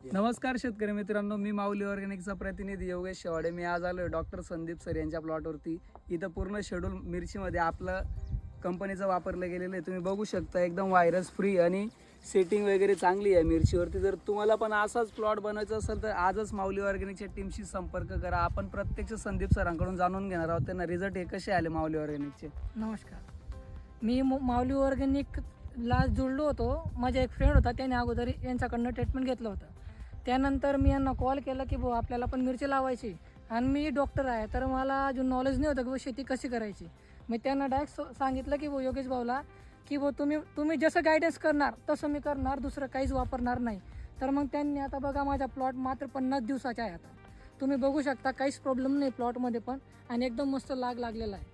नमस्कार शेतकरी मित्रांनो, मी माऊली ऑर्गॅनिकचा प्रतिनिधी योगेश शेवाडे. मी आज आलोय डॉक्टर संदीप सर यांच्या प्लॉटवरती. इथं पूर्ण शेड्यूल मिरचीमध्ये आपलं कंपनीचं वापरलं गेलेलं आहे. तुम्ही बघू शकता एकदम व्हायरस फ्री आणि सेटिंग वगैरे चांगली आहे मिरचीवरती. जर तुम्हाला पण असाच प्लॉट बनवायचा असेल तर आजच माऊली ऑर्गॅनिकच्या टीमशी संपर्क करा. आपण प्रत्यक्ष संदीप सरांकडून जाणून घेणार आहोत त्यांना रिझल्ट हे कसे आले माऊली ऑर्गॅनिकचे. नमस्कार. मी माऊली ऑर्गॅनिकला जुळलो होतो. माझा एक फ्रेंड होता, त्याने अगोदर यांच्याकडनं ट्रीटमेंट घेतलं होतं. त्यानंतर मी यांना कॉल केला की भाऊ आपल्याला पण मिरची लावायची, आणि मी डॉक्टर आहे तर मला अजून नॉलेज नाही होतं की शेती कशी करायची. मी त्यांना डायरेक्ट सांगितलं की भाऊ योगेश भाऊला की भाऊ तुम्ही जसं गायडन्स करणार तसं मी करणार, दुसरं काहीच वापरणार नाही. तर मग त्यांनी आता बघा माझा प्लॉट मात्र 50 दिवसाचा आहे. आता तुम्ही बघू शकता काहीच प्रॉब्लेम नाही प्लॉटमध्ये पण, आणि एकदम मस्त लागलेला आहे.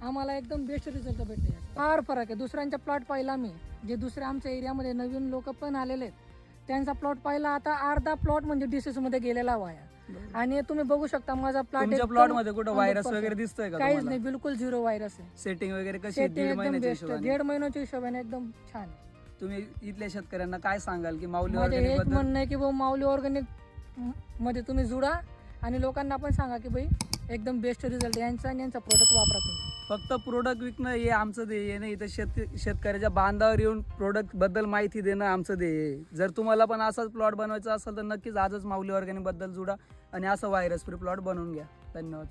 आम्हाला एकदम बेस्ट रिझल्ट भेटते. फार फरक आहे. दुसऱ्यांचा प्लॉट पाहिला मी, जे दुसऱ्या आमच्या एरियामध्ये नवीन लोक पण आलेले आहेत त्यांचा प्लॉट पाहिला. आता अर्धा प्लॉट म्हणजे डिसीजमध्ये गेलेला वाया. आणि तुम्ही बघू शकता माझा प्लॉट मध्ये कुठं व्हायरस वगैरे दिसतोय का? काहीच नाही, बिलकुल 0 व्हायरस आहे. सेटिंग वगैरे कशी? एकदम बेस्ट, 1.5 महिन्याच्या हिशोबाने एकदम छान. तुम्ही इथल्या शेतकऱ्यांना काय सांगाल की माऊली माझे ऑर्गॅनिक हेच बद्दल? म्हणणं आहे की भाऊ माऊली ऑर्गॅनिक मध्ये तुम्ही जुडा आणि लोकांना पण सांगा की भाई एकदम बेस्ट रिझल्ट यांचा आणि यांचा प्रोडक्ट वापरा तुम्ही. फक्त प्रोडक्ट विकणं हे आमचं ध्येय नाही, तर शेतकऱ्याच्या बांधावर येऊन प्रोडक्ट बद्दल माहिती देणं आमचं ध्येय आहे. जर तुम्हाला पण असाच प्लॉट बनवायचा असेल तर नक्कीच आजच माऊली ऑर्गॅनिक बद्दल जुडा आणि असं व्हायरस फ्री प्लॉट बनवून घ्या. धन्यवाद.